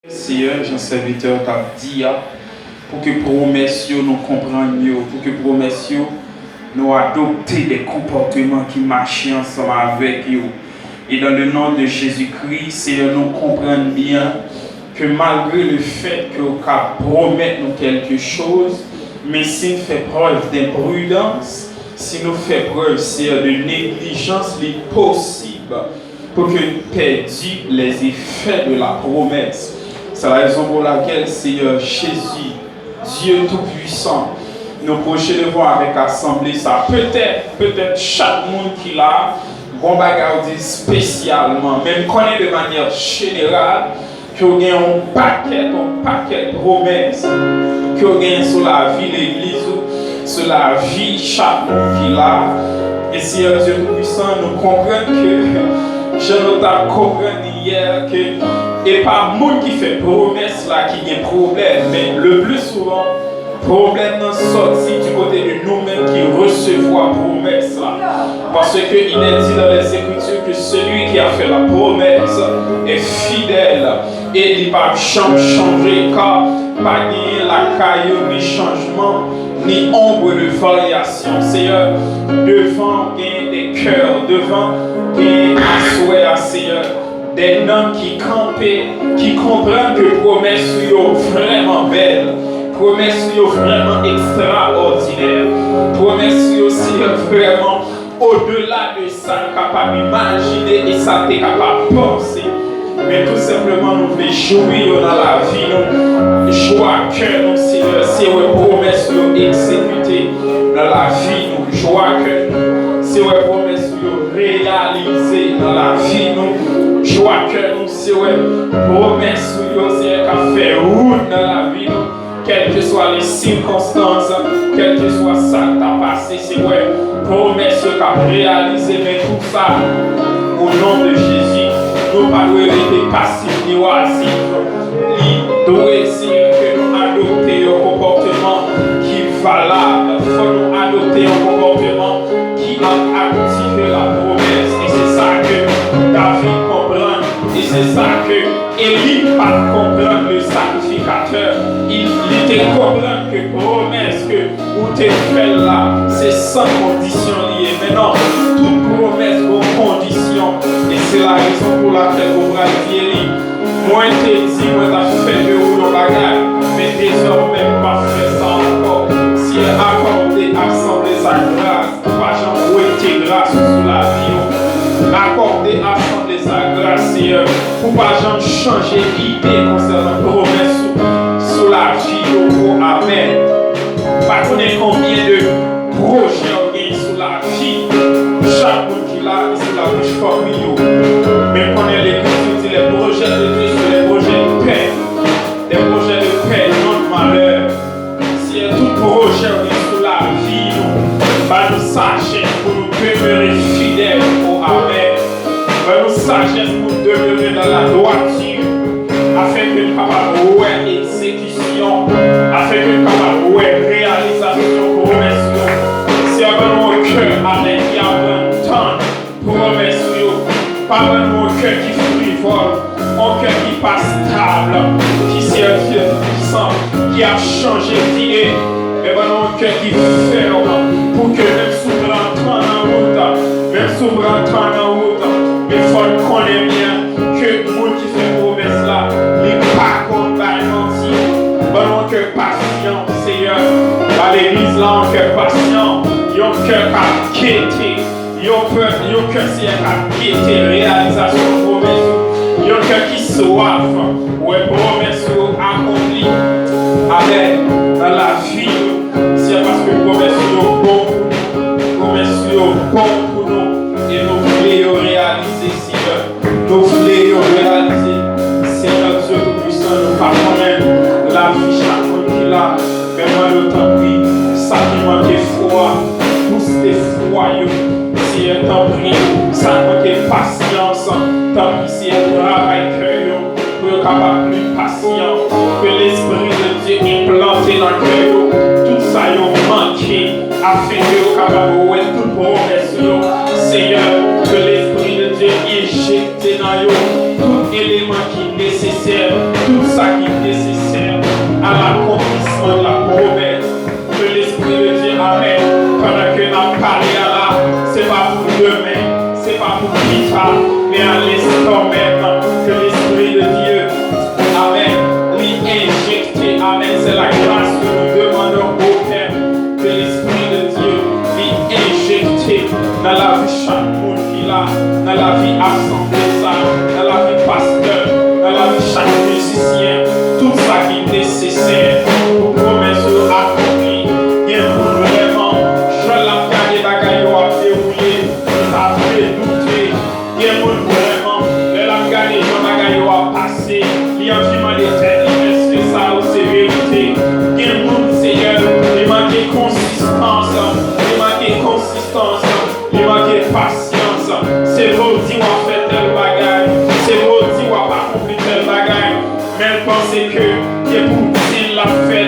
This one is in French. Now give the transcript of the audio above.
Seigneur, Jean serviteur t'a dit pour que promesses nous comprenions mieux, pour que promesses nous adopter des comportements qui marchent ensemble avec eux. Et dans le nom de Jésus-Christ, Seigneur, nous comprenons bien que malgré le fait que nous promettons nous quelque chose, mais si nous faisons preuve d'imprudence, si nous faisons preuve, Seigneur, de négligence, il est possible pour que nous perdions les effets de la promesse. C'est la raison pour laquelle, Seigneur Jésus, Dieu Tout-Puissant, nous projetons devant avec l'Assemblée, ça peut-être chaque monde qui l'a, bon bagarre spécialement, même connaît de manière générale, que vous avez un paquet de promesses, que vous avez sur la vie de l'Église, sur la vie chaque monde qui l'a. Et Seigneur Dieu Tout-Puissant, nous comprenons que je nous ai compris hier que et pas le monde qui fait promesse là qui a un problème, mais le plus souvent, problème n'est sorti du côté de nous-mêmes qui recevons promesse là. Parce qu'il est dit dans les Écritures que celui qui a fait la promesse est fidèle et il ne va pas changer car pas ni la caillou, ni changement, ni ombre de variation. Seigneur, devant des cœurs, devant des souhaits, Seigneur, des noms qui campaient, qui comprennent que promesses sont vraiment belles, promesses sont vraiment extraordinaires, promesses sont aussi vraiment au-delà de ça, capable d'imaginer et ça t'es capable de penser. Mais tout simplement, nous voulons jouir dans la vie, nous joie que nous, Seigneur, si les promesses sont exécutées dans la vie, nous joie que si les promesses sont réalisées dans la vie, nous joie que nous, si les promesses sont fait route dans la vie, quelles que soient les circonstances, quel que soit ça qui t'a passé, c'est vrai, promesses qui a réalisé, mais tout ça, au nom de Jésus, nous ne pouvons pas rester passifs ni oisifs. Il doit essayer que nous adoptions un comportement qui est valable. Il faut nous adopter un comportement qui a activé la promesse. Et c'est ça que David comprend. Et c'est ça que Élie pas comprendre le sacrificateur. Il te comprend que promesse que vous t'es fait là, c'est sans condition liée. Maintenant, toute promesse aux conditions. Et c'est la raison pour laquelle vous avez dit, moi je t'ai dit, moi j'ai fait de vous le bagage, mais désormais pas fait ça encore. Si elle accordé, assembler sa grâce, pas j'en tes grâce sous la vie. Accorder, assembler sa grâce, pour pas j'en changer d'idée concernant la promesse sous la vie. Amen. Pas connaître combien de projets on gagne sous la vie. Chaque monde qui l'a, c'est la bouche familiale. Mais qu'on ait l'écriture, les projets de Dieu sont les projets de paix. Les projets de paix, non de malheur. Si tout projet est sous la vie, nous sagesse pour nous demeurer fidèles au Amen. Nous sagesse pour demeurer dans la droiture, afin que nous capables de exécution, afin que nous capables de réalisation promesse. Si nous un cœur avec qui a un temps, promesse, pas un cœur qui frivole, un cœur qui passe stable, qui sert Dieu puissant, qui a changé d'idée, mais un cœur qui ferme pour que même sous rentrant en route, même sous rentrant en route, mais il faut qu'on ait bien que le monde qui fait promesse là, les pas qu'on va mentir, un cœur patient, Seigneur, à l'église là, un cœur patient, un cœur qui a quitté. Yon cœur qui est réalisation de promesse. Yon cœur qui soif, où est promesse accomplie. Amen. Dans la vie, c'est parce que promesse est bon. Promesse est bon pour nous. Et nous voulons réaliser, Seigneur. Nous voulons réaliser. Seigneur Dieu Tout-Puissant, nous parlons même la vie chaque fois qu'il a. Mais moi, le temps pris, ça qui manque foi. Pousse tes foi. Si elle t'en prie, ça manque patience, tant pis si elle travaille cœur, pour être capable plus patient, que l'Esprit de Dieu est planté dans le cœur, tout ça y a manqué, afin que vous capable de voir toute promesse, Seigneur, que l'Esprit de Dieu est jeté dans vous, tout élément qui est nécessaire, tout ça musiciens, tout ça qui est nécessaire pour promesse accomplie. Il y a vraiment, je l'ai regardé, bagaille a déroulé, ça fait douter. Il y a vraiment, je l'ai regardé, bagaille a passé, il y a vraiment des têtes, est-ce que ça c'est vérité? Il y a Seigneur, il manque consistance, il manque consistance, il manque patience. C'est vous qui ont fait tel bagage, c'est vous qui n'ont pas accompli tel bagage, mais elle pense que pour dire l'a fait.